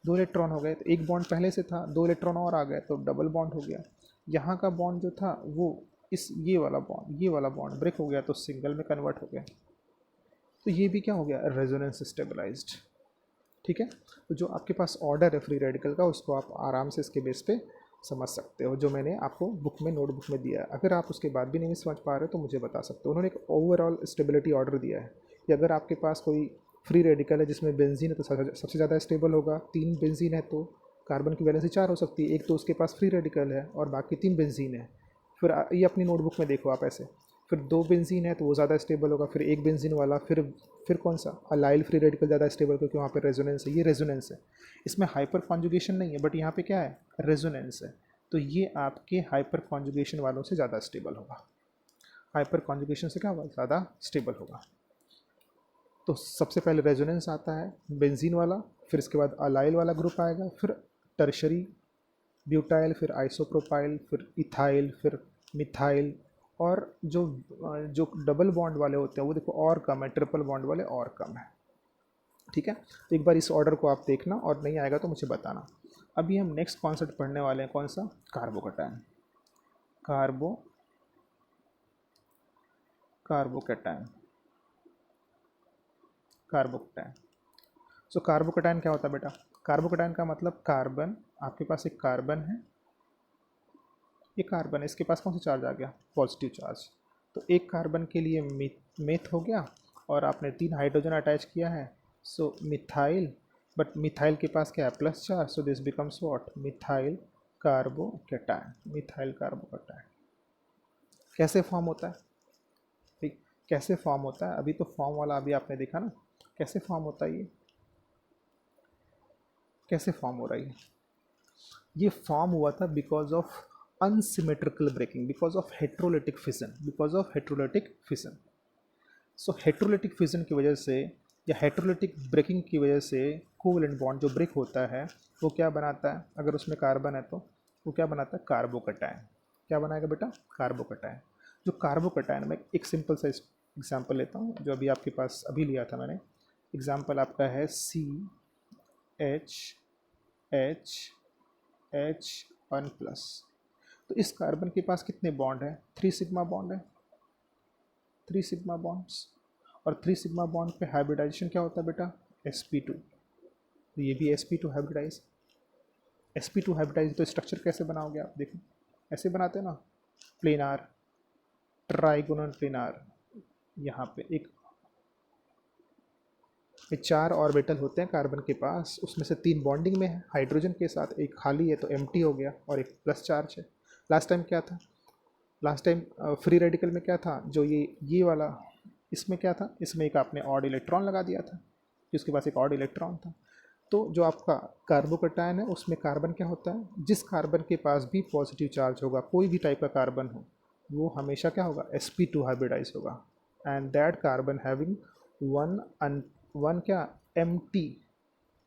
2 इलेक्ट्रॉन हो गए, तो एक बॉन्ड पहले से था, 2 इलेक्ट्रॉन और आ गए तो डबल बॉन्ड हो गया। यहाँ का बॉन्ड जो था वो ये वाला बॉन्ड ब्रेक हो गया तो सिंगल में कन्वर्ट हो गया। तो ये भी क्या हो गया? रेजोनेंस स्टेबलाइज्ड, ठीक है। तो जो आपके पास ऑर्डर है फ्री रेडिकल का, उसको आप आराम से इसके बेस पे समझ सकते हो, जो मैंने आपको बुक में, नोटबुक में दिया है। अगर आप उसके बाद भी नहीं समझ पा रहे हो तो मुझे बता सकते हो। उन्होंने एक ओवरऑल स्टेबिलिटी ऑर्डर दिया है कि अगर आपके पास कोई फ्री रेडिकल है जिसमें बेंजीन है तो सबसे ज़्यादा स्टेबल होगा। 3 बेंजीन है तो कार्बन की वैलेंसी 4 हो सकती है, एक तो उसके पास फ्री रेडिकल है और बाकी 3 बेंजीन है। फिर ये अपनी नोटबुक में देखो आप ऐसे, फिर 2 बेंजीन है तो वो ज़्यादा स्टेबल होगा, फिर एक बेंजीन वाला, फिर कौन सा? अलाइल फ्री रेडिकल ज़्यादा स्टेबल, क्योंकि वहाँ पे रेजोनेंस है। ये रेजोनेंस है, इसमें हाइपर कॉन्जुगेशन नहीं है, बट यहाँ पे क्या है? रेजोनेंस है। तो ये आपके हाइपर कॉन्जुगेशन वालों से ज़्यादा स्टेबल होगा। हाइपर कॉन्जुगेशन से क्या होगा? ज़्यादा स्टेबल होगा। तो सबसे पहले रेजोनेंस आता है बेंजीन वाला, फिर इसके बाद अलाइल वाला ग्रुप आएगा, फिर टर्शरी ब्यूटाइल, फिर आइसोप्रोपाइल, फिर इथाइल, फिर मिथाइल। और जो डबल बॉन्ड वाले होते हैं वो देखो और कम है, ट्रिपल बॉन्ड वाले और कम है, ठीक है। तो एक बार इस ऑर्डर को आप देखना और नहीं आएगा तो मुझे बताना। अभी हम नेक्स्ट कॉन्सेप्ट पढ़ने वाले हैं, कौन सा? कार्बोकैटायन। कार्बोकैटायन। सो कार्बोकैटायन क्या होता है बेटा? कार्बोकैटायन का मतलब कार्बन, आपके पास एक कार्बन है, ये कार्बन है, इसके पास कौन सा चार्ज आ गया? Positive charge. तो एक कार्बन के लिए मेथ हो गया और आपने 3 हाइड्रोजन अटैच किया है, सो मिथाइल। बट मिथाइल के पास क्या है? Plus charge, so this becomes what? Methyl carbocation. Methyl carbocation कैसे फॉर्म होता है? ठीक, कैसे फॉर्म होता है? अभी तो फॉर्म वाला अभी आपने देखा ना, कैसे फॉर्म होता है? ये कैसे फॉर्म हो रहा है? ये फॉर्म हुआ था because of unsymmetrical breaking, because of heterolytic fission, so heterolytic fission की वजह से या हेट्रोलिटिक ब्रेकिंग की वजह से कोवलेंट बॉन्ड जो ब्रेक होता है वो क्या बनाता है? अगर उसमें कार्बन है तो वो क्या बनाता है? कार्बोकैटायन। क्या बनाएगा बेटा? कार्बोकैटायन। जो कार्बोकैटायन में एक सिंपल सा एग्जांपल लेता हूँ, जो अभी आपके पास अभी लिया था मैंने। एग्जांपल आपका है CH1+। तो इस कार्बन के पास कितने बॉन्ड है? 3 सिग्मा बॉन्ड है, 3 सिग्मा बॉन्ड्स। और 3 सिग्मा बॉन्ड पे हाइब्रिडाइजेशन क्या होता है बेटा? sp2। तो ये भी sp2 हाइब्रिडाइज। sp2 हाइब्रिडाइज तो स्ट्रक्चर कैसे बनाओगे आप? देखो ऐसे बनाते हैं ना, प्लेनार, ट्राइगोनल प्लेनार। यहाँ पे एक 4 ऑर्बिटल होते हैं कार्बन के पास, उसमें से 3 बॉन्डिंग में है हाइड्रोजन के साथ, एक खाली है तो एम्प्टी हो गया, और एक प्लस चार्ज है। लास्ट टाइम क्या था? लास्ट टाइम फ्री रेडिकल में क्या था? जो ये वाला, इसमें क्या था? इसमें एक आपने ऑड इलेक्ट्रॉन लगा दिया था, जिसके पास एक ऑड इलेक्ट्रॉन था। तो जो आपका कार्बोकैटायन है उसमें कार्बन क्या होता है? जिस कार्बन के पास भी पॉजिटिव चार्ज होगा, कोई भी टाइप का कार्बन हो, वो हमेशा क्या होगा? sp2 हाइब्रिडाइज होगा। And that carbon having one क्या? एम्प्टी,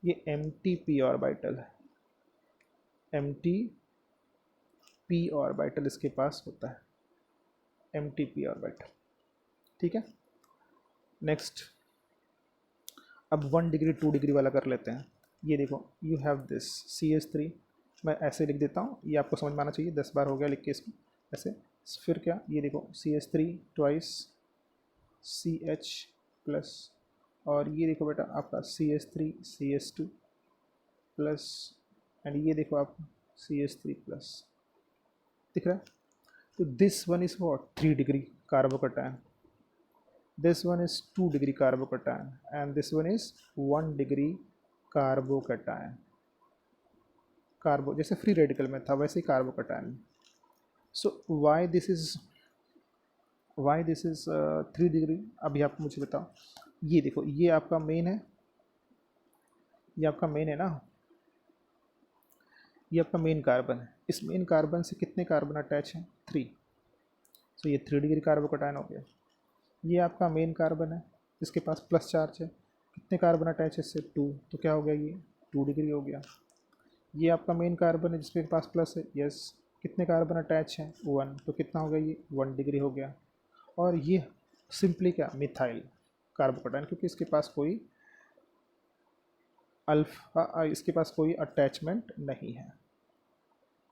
ये एम्प्टी p ऑर्बिटल है, एम्प्टी p ऑर्बिटल इसके पास होता है, एम्प्टी p ऑर्बिटल, ठीक है। नेक्स्ट, अब 1 डिग्री 2 डिग्री वाला कर लेते हैं। ये देखो, यू हैव दिस CH3, मैं ऐसे लिख देता हूँ, ये आपको समझ में आना चाहिए, 10 बार हो गया लिख के इसको। ऐसे। फिर क्या, ये देखो CH3 ट्वाइस CH प्लस, और ये देखो बेटा आपका CH3 CH2 प्लस, एंड ये देखो आप CH3 प्लस, दिख रहा है। तो this one is what 3 degree carbocation, this one is 2 degree carbocation, and this one is 1 degree carbocation. Carbo जैसे फ्री रेडिकल में था वैसे ही carbocation. So why this is 3 degree, अभी आप मुझे बताओ। ये देखो ये आपका मेन है, ये आपका मेन है ना, ये आपका मेन कार्बन है। इस मेन कार्बन से कितने कार्बन अटैच हैं, 3। सो ये 3 डिग्री कार्बोकैटायन हो गया। ये आपका मेन कार्बन है जिसके पास प्लस चार्ज है, कितने कार्बन अटैच है इससे, 2, तो क्या हो गया ये 2 डिग्री हो गया। ये आपका मेन कार्बन है जिसके पास प्लस है, यस, कितने कार्बन अटैच हैं, 1, तो कितना हो गया ये 1 डिग्री हो गया। और ये सिंपली क्या, मिथाइल कार्बोकैटायन, क्योंकि इसके पास कोई अल्फा, इसके पास कोई अटैचमेंट नहीं है,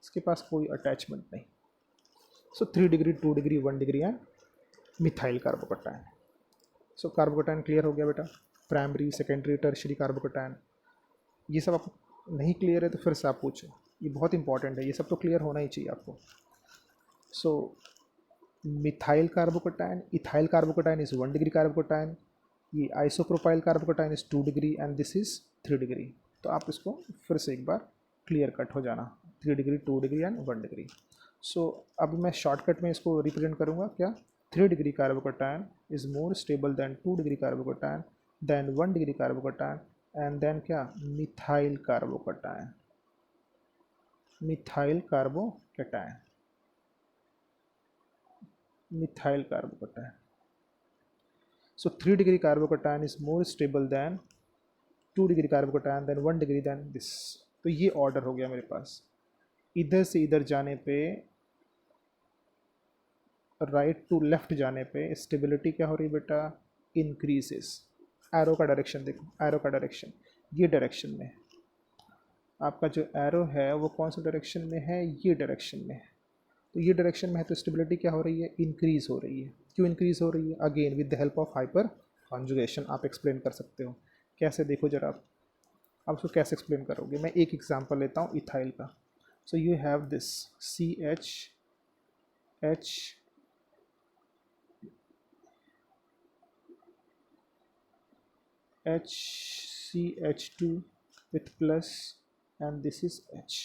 इसके पास कोई अटैचमेंट नहीं। सो 3 degree 2 degree 1 degree and methyl carbocation. So carbocation clear हो गया बेटा, प्राइमरी सेकेंडरी टर्शरी कार्बोकैटायन। ये सब आपको नहीं क्लियर है तो फिर से आप पूछो, ये बहुत इंपॉर्टेंट है, ये सब तो क्लियर होना ही चाहिए आपको। So methyl carbocation, ethyl carbocation is 1 degree carbocation, ये isopropyl carbocation is 2 degree and this is 3 degree. तो आप इसको फिर से एक बार क्लियर कट हो जाना, 3 degree 2 degree and 1 degree. So अब मैं शॉर्टकट में इसको रिप्रेजेंट करूँगा क्या, 3 degree carbocation is more stable than 2 degree carbocation than 1 degree carbocation and then क्या, methyl carbocation, methyl carbocation, methyl carbocation. So 3 degree carbocation is more stable than 2 degree carbocation than 1 degree than this. तो ये order हो गया मेरे पास, इधर से इधर जाने पे, राइट टू लेफ्ट जाने पे स्टेबिलिटी क्या हो रही है बेटा, इंक्रीजेस। एरो का डायरेक्शन देखो, एरो का डायरेक्शन ये डायरेक्शन में, आपका जो एरो है वो कौन सा डायरेक्शन में है, ये डायरेक्शन में है। तो ये डायरेक्शन में है तो स्टेबिलिटी क्या हो रही है, इंक्रीज़ हो रही है। क्यों इंक्रीज़ हो रही है, again with the help of hyper conjugation. आप एक्सप्लेन कर सकते हो कैसे, देखो जरा आप उसको कैसे एक्सप्लेन करोगे। मैं एक एग्जांपल लेता हूँ इथाइल का। So you have this CH2 with plus and this is H।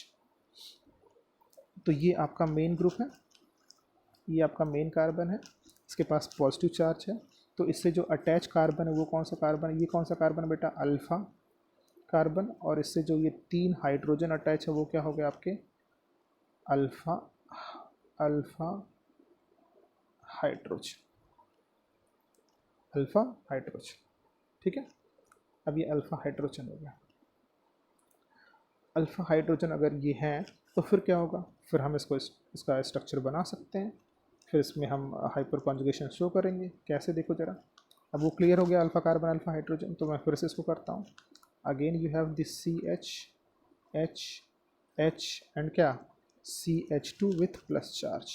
तो ये आपका मेन ग्रुप है, ये आपका मेन कार्बन है, इसके पास पॉजिटिव चार्ज है। तो इससे जो अटैच कार्बन है वो कौन सा कार्बन है, ये कौन सा कार्बन है बेटा, अल्फ़ा कार्बन। और इससे जो ये 3 हाइड्रोजन अटैच है वो क्या हो गया आपके, alpha alpha hydrogen, alpha hydrogen, ठीक है। अब ये अल्फ़ा हाइड्रोजन हो गया। अल्फ़ा हाइड्रोजन अगर ये हैं तो फिर क्या होगा, फिर हम इसका स्ट्रक्चर बना सकते हैं, फिर इसमें हम हाइपर कॉन्जुगेशन शो करेंगे। कैसे, देखो ज़रा। अब वो क्लियर हो गया अल्फ़ा कार्बन अल्फ़ा हाइड्रोजन, तो मैं फिर से इसको करता हूँ। Again you have this H and क्या, CH2 विथ प्लस चार्ज।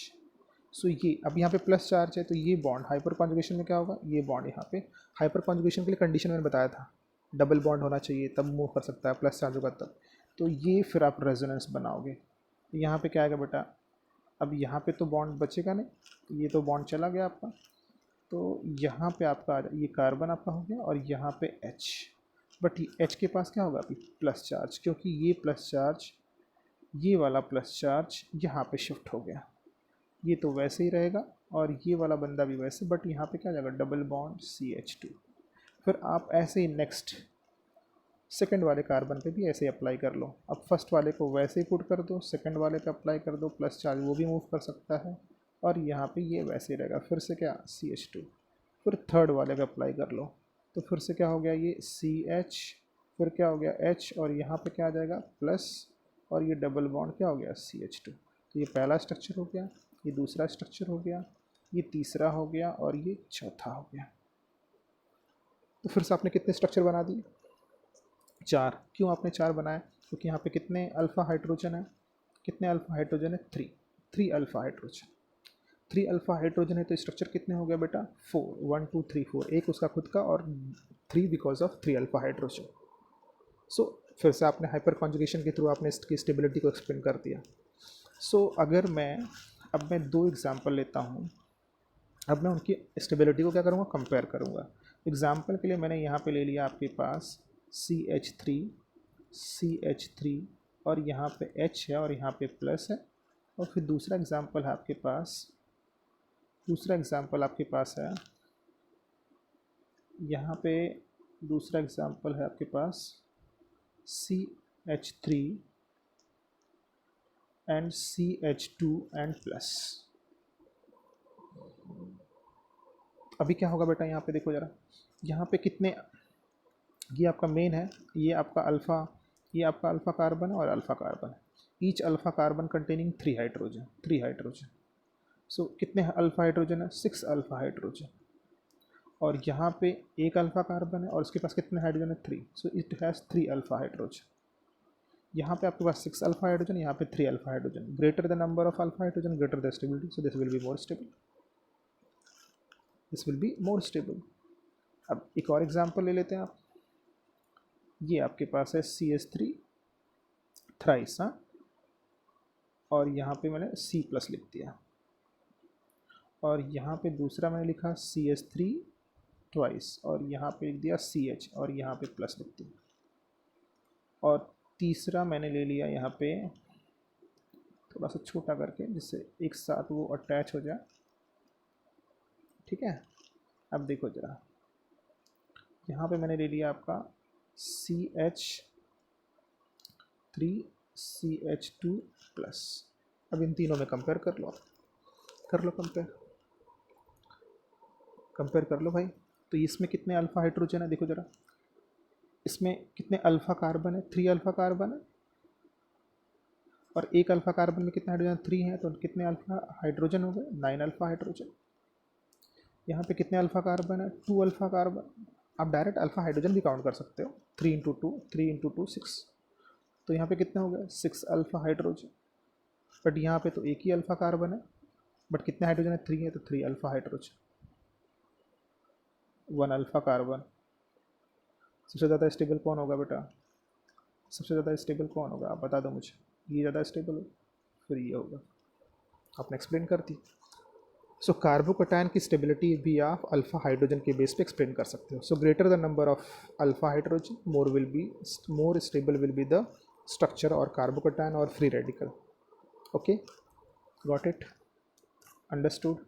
सो ये अब यहाँ पे प्लस चार्ज है तो ये बॉन्ड हाइपर कॉन्जुगेशन में क्या होगा, ये बॉन्ड यहाँ पे हाइपर कॉन्जुगेशन के लिए कंडीशन मैंने बताया था, डबल बॉन्ड होना चाहिए तब मूव कर सकता है, प्लस चार्ज होगा तब। तो ये फिर आप रेजोनेंस बनाओगे, तो यहाँ पे क्या आएगा बेटा, अब यहाँ पे तो बॉन्ड बचेगा नहीं, तो ये तो बॉन्ड चला गया आपका। तो यहाँ पे आपका ये कार्बन आपका हो गया और यहाँ पे H, बट H के पास क्या होगा अभी, प्लस चार्ज, क्योंकि ये प्लस चार्ज, ये वाला प्लस चार्ज यहाँ पे शिफ्ट हो गया। ये तो वैसे ही रहेगा और ये वाला बंदा भी वैसे, बट यहाँ पे क्या जाएगा, डबल बॉन्ड CH2। फिर आप ऐसे ही नेक्स्ट सेकंड वाले कार्बन पे भी ऐसे ही अप्लाई कर लो। अब फर्स्ट वाले को वैसे ही पुट कर दो, सेकंड वाले पे अप्लाई कर दो प्लस चार्ज, वो भी मूव कर सकता है, और यहाँ पे ये वैसे ही रहेगा। फिर से क्या, CH2, फिर थर्ड वाले पे अप्लाई कर लो, तो फिर से क्या हो गया, ये CH, फिर क्या हो गया H, और यहाँ पे क्या आ जाएगा प्लस, और ये डबल बॉन्ड क्या हो गया CH2। तो ये पहला स्ट्रक्चर हो गया, ये दूसरा स्ट्रक्चर हो गया, ये तीसरा हो गया, और ये चौथा हो गया। तो फिर से आपने कितने स्ट्रक्चर बना दिए, 4। क्यों आपने 4 बनाए, क्योंकि यहाँ पे कितने अल्फ़ा हाइड्रोजन है, कितने अल्फ़ा हाइड्रोजन है, 3 अल्फ़ा हाइड्रोजन। 3 अल्फा हाइड्रोजन है तो स्ट्रक्चर कितने हो गए बेटा 4, 1 2 3 4, एक उसका खुद का और 3 बिकॉज ऑफ 3 अल्फा हाइड्रोजन। सो फिर से आपने हाइपर कॉन्जुगेशन के थ्रू आपने इसकी स्टेबिलिटी को एक्सप्लेन कर दिया। सो अगर अब मैं 2 एग्जांपल लेता हूँ, अब मैं उनकी स्टेबिलिटी को क्या करूँगा, कंपेयर करूँगा। एग्जांपल के लिए मैंने यहाँ पे ले लिया आपके पास CH3 और यहाँ पे H है और यहाँ पे प्लस है, और फिर दूसरा एग्जांपल आपके पास है यहाँ पे, दूसरा एग्जांपल है आपके पास CH3 and CH2 and plus. अभी क्या होगा बेटा, यहाँ पे देखो ज़रा, यहाँ पे कितने, ये आपका मेन है, ये आपका अल्फ़ा कार्बन है और अल्फ़ा कार्बन है। Each alpha carbon containing 3 hydrogen. So कितने अल्फ़ा हाइड्रोजन है, 6 अल्फ़ा हाइड्रोजन। और यहाँ पे एक अल्फ़ा कार्बन है और उसके पास कितने हाइड्रोजन है, 3। So it has 3 alpha hydrogen. यहाँ पे आपके पास 6 अल्फ़ा हाइड्रोजन, यहाँ पे 3 alpha hydrogen. Greater the number of alpha hydrogen greater the stability, so this will be more stable. अब एक और एग्जांपल ले लेते हैं आप, ये आपके पास है CH3 थ्राइस, हाँ, और यहाँ पे मैंने C+ लिख दिया, और यहाँ पे दूसरा मैंने लिखा CH3 ट्वाइस और यहाँ पे लिख दिया CH और यहाँ पे प्लस लिख दिया, और तीसरा मैंने ले लिया यहाँ पे थोड़ा सा छोटा करके जिससे एक साथ वो अटैच हो जाए, ठीक है। अब देखो जरा, यहाँ पे मैंने ले लिया आपका CH3 CH2 प्लस। अब इन तीनों में कंपेयर कर लो कंपेयर कर लो भाई। तो इसमें कितने अल्फ़ा हाइड्रोजन है, देखो ज़रा, इसमें कितने अल्फ़ा कार्बन है, 3 अल्फ़ा कार्बन है, और एक अल्फ़ा कार्बन में कितने हाइड्रोजन, 3 है, तो कितने अल्फ़ा हाइड्रोजन हो गए, 9 अल्फ़ा हाइड्रोजन। यहाँ पे कितने अल्फ़ा कार्बन है, 2 अल्फ़ा कार्बन। आप डायरेक्ट अल्फ़ा हाइड्रोजन भी काउंट कर सकते हो, 3 इंटू टू 6, तो यहाँ पे कितने हो गए, 6 अल्फ़ा हाइड्रोजन। बट यहाँ पे तो एक ही अल्फ़ा कार्बन है, बट कितने हाइड्रोजन है, 3 है, तो 3 अल्फ़ा हाइड्रोजन, 1 अल्फ़ा कार्बन। सबसे ज़्यादा स्टेबल कौन होगा बेटा, सबसे ज़्यादा स्टेबल कौन होगा, आप बता दो मुझे। ये ज़्यादा स्टेबल हो, फिर ये होगा, आपने एक्सप्लेन कर दी। सो कार्बोकैटायन की स्टेबिलिटी भी आप अल्फ़ा हाइड्रोजन के बेस पे एक्सप्लेन कर सकते हो। So greater the number of alpha hydrogen more stable will be the structure और कार्बोकैटायन और free radical. Okay, got it, understood,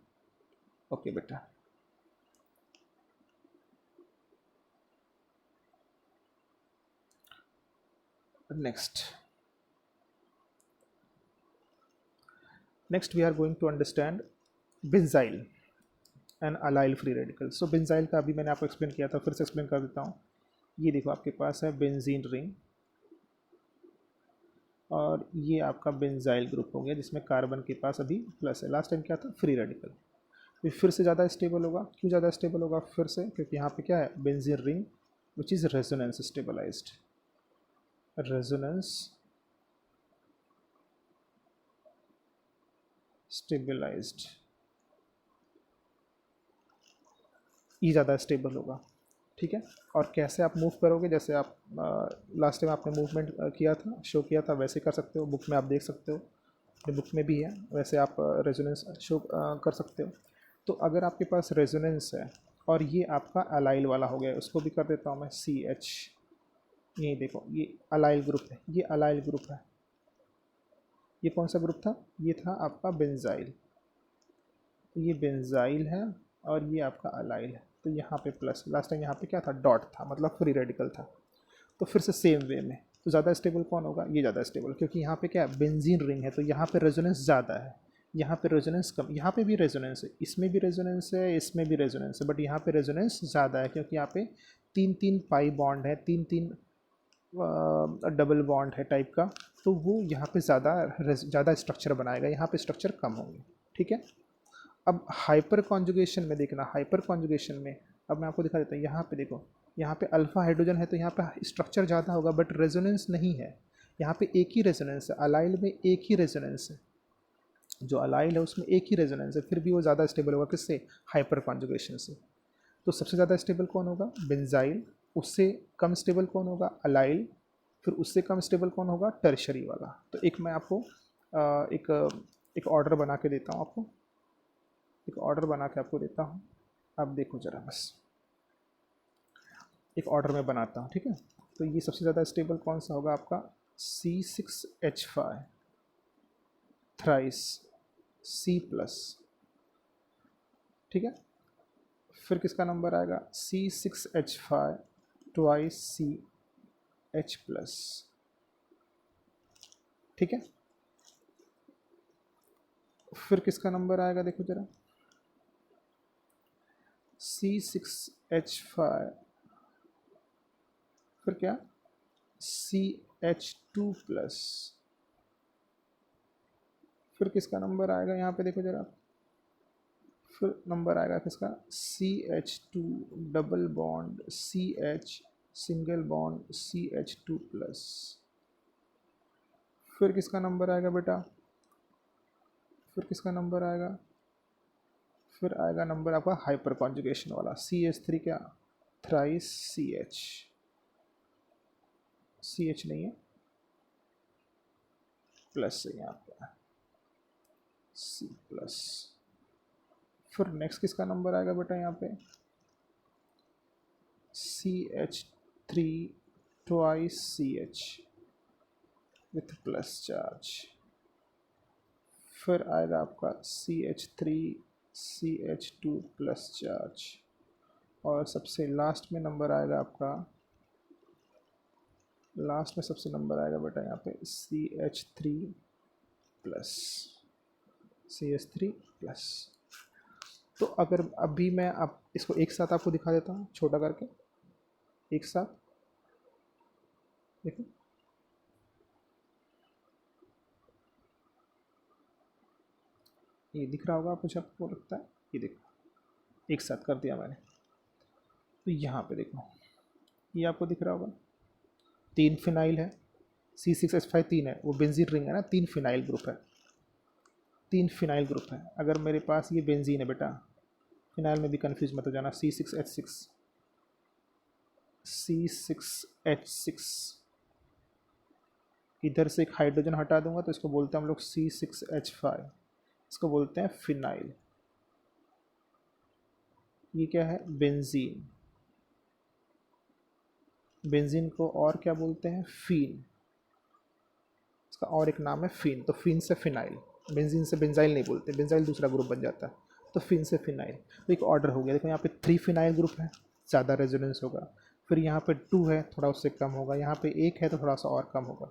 okay बेटा। next we are going to understand benzyl and allyl free radical. So benzyl का अभी मैंने आपको explain किया था, फिर से एक्सप्लेन कर देता हूँ। ये देखो आपके पास है बेंजीन रिंग, और ये आपका बेंजाइल ग्रुप हो गया जिसमें कार्बन के पास अभी प्लस है। लास्ट टाइम क्या था, फ्री रेडिकल। ये फिर से ज़्यादा स्टेबल होगा, क्यों ज़्यादा स्टेबल होगा, फिर से क्योंकि यहाँ पे क्या है, benzene ring which is resonance stabilised, resonance stabilised, ये ज़्यादा स्टेबल होगा, ठीक है। और कैसे आप मूव करोगे, जैसे आप लास्ट टाइम आपने मूवमेंट किया था, शो किया था, वैसे कर सकते हो, बुक में आप देख सकते हो, अपनी बुक में भी है, वैसे आप रेजोनेंस शो कर सकते हो। तो अगर आपके पास रेजोनेंस है और ये आपका अलाइल वाला हो गया, उसको भी कर देता हूँ मैं CH, ये देखो ये अलाइल ग्रुप है, ये अलाइल ग्रुप है, ये कौन सा ग्रुप था, ये था आपका बेंजाइल, ये बेंजाइल है और ये आपका अलाइल है। तो यहाँ पे प्लस, लास्ट टाइम यहाँ पे क्या था, डॉट था, मतलब फ्री रेडिकल था। तो फिर से सेम वे में, तो ज़्यादा स्टेबल कौन होगा, ये ज़्यादा स्टेबल, क्योंकि यहाँ पे क्या है, बेंजीन रिंग है, तो यहाँ पे रेजोनेंस ज़्यादा है, यहाँ पे रेजोनेंस कम। यहाँ पे भी रेजोनेंस है, इसमें भी रेजोनेंस है, इसमें भी रेजोनेंस है, बट यहाँ पे रेजोनेंस ज़्यादा है क्योंकि यहाँ पे 3 पाई बॉन्ड है, 3 डबल बॉन्ड है टाइप का, तो वो यहाँ पे ज़्यादा स्ट्रक्चर बनाएगा, यहाँ पे स्ट्रक्चर कम होंगे, ठीक है। अब हाइपर कॉन्जुगेशन में देखना, हाइपर कॉन्जुगेशन में अब मैं आपको दिखा देता हूँ। यहाँ पे देखो, यहाँ पे अल्फ़ा हाइड्रोजन है तो यहाँ पे स्ट्रक्चर ज़्यादा होगा, बट रेजोनेंस नहीं है। यहाँ पे एक ही रेजोनेंस है, अलाइल में एक ही रेजोनेंस है, जो अलाइल है उसमें एक ही रेजोनेंस है, फिर भी वो ज़्यादा स्टेबल होगा किससे, हाइपर कॉन्जुगेशन से। तो सबसे ज़्यादा स्टेबल कौन होगा, बेंजाइल। उससे कम स्टेबल कौन होगा, अलाइल। फिर उससे कम स्टेबल कौन होगा, टर्शरी वाला। तो एक मैं आपको एक ऑर्डर बना के देता हूँ आपको, एक ऑर्डर बना के आपको देता हूँ। आप देखो ज़रा, बस एक ऑर्डर में बनाता हूँ, ठीक है। तो ये सबसे ज़्यादा स्टेबल कौन सा होगा आपका, C6H5 थ्राइस C+, ठीक है। फिर किसका नंबर आएगा, C6H5 ट्वाइस CH+, ठीक है। फिर किसका नंबर आएगा, देखो जरा, C6H5 फिर क्या, CH2+। फिर किसका नंबर आएगा यहाँ पे, देखो जरा, फिर नंबर आएगा किसका, CH2 double bond CH single bond CH2+। फिर किसका नंबर आएगा बेटा, फिर किसका नंबर आएगा, फिर आएगा नंबर आपका हाइपर कॉन्जुगेशन वाला, CH3 क्या, थ्राइस CH नहीं है, प्लस है यहाँ पे C+। फिर नेक्स्ट किसका नंबर आएगा बेटा यहाँ पे, CH3 twice CH with plus charge. फिर आएगा आपका CH3 CH2 प्लस चार्ज। और सबसे लास्ट में नंबर आएगा आपका, लास्ट में सबसे नंबर आएगा बेटा यहाँ पे CH3 प्लस, CH3 प्लस। तो अगर अभी मैं अब इसको एक साथ आपको दिखा देता हूँ छोटा करके, एक साथ देखो, ये दिख रहा होगा मुझे, आपको लगता है, ये देखो एक साथ कर दिया मैंने। तो यहाँ पे देखो, ये आपको दिख रहा होगा, 3 फिनाइल है, C6H5 3 है, वो बेंजीन रिंग है ना, 3 फिनाइल ग्रुप है, 3 फिनाइल ग्रुप है। अगर मेरे पास ये बेंजीन है बेटा, फिनाइल में भी कंफ्यूज मत हो जाना, C6H6 इधर से एक हाइड्रोजन हटा दूंगा तो इसको बोलते हैं हम लोग C6H5, इसको बोलते हैं फिनाइल। ये क्या है, बेंजीन। बेंजीन को और क्या बोलते हैं, फीन, इसका और एक नाम है फीन। तो फीन से फिनाइल, बेंजीन से बेंजाइल नहीं बोलते, बेंजाइल दूसरा ग्रुप बन जाता है, तो फिन से फिनाइल। तो एक ऑर्डर हो गया, देखो यहाँ पे 3 फिनाइल ग्रुप है, ज़्यादा रेजोनेंस होगा। फिर यहाँ पे 2 है, थोड़ा उससे कम होगा। यहाँ पे 1 है तो थोड़ा सा और कम होगा।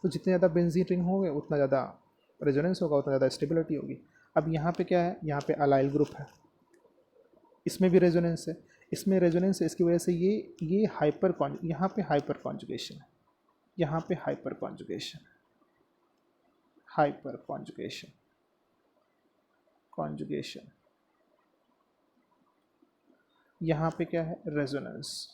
तो जितने ज़्यादा बेंजीन रिंग होंगे उतना ज़्यादा रेजोनेंस होगा, उतना ज़्यादा स्टेबिलिटी होगी। अब यहाँ पे क्या है, यहाँ पे अलाइल ग्रुप है, इसमें भी रेजोनेंस है, इसमें रेजोनेंस है, इसकी वजह से ये हाइपर यहाँ पे हाइपर कॉन्जुगेशन है, यहाँ पे hyper conjugation, hyper conjugation, conjugation. यहाँ पे क्या है, रेजोनेंस।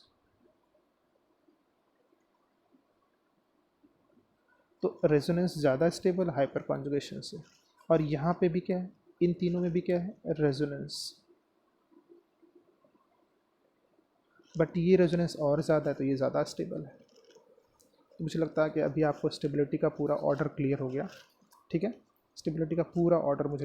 तो रेजोनेंस ज़्यादा स्टेबल हाइपर कॉन्जुगेशन से। और यहाँ पे भी क्या है, इन तीनों में भी क्या है, रेजोनेंस। बट ये रेजोनेंस और ज़्यादा है तो ये ज़्यादा स्टेबल है। तो मुझे लगता है कि अभी आपको स्टेबिलिटी का पूरा ऑर्डर क्लियर हो गया, ठीक है। स्टेबिलिटी का पूरा ऑर्डर मुझे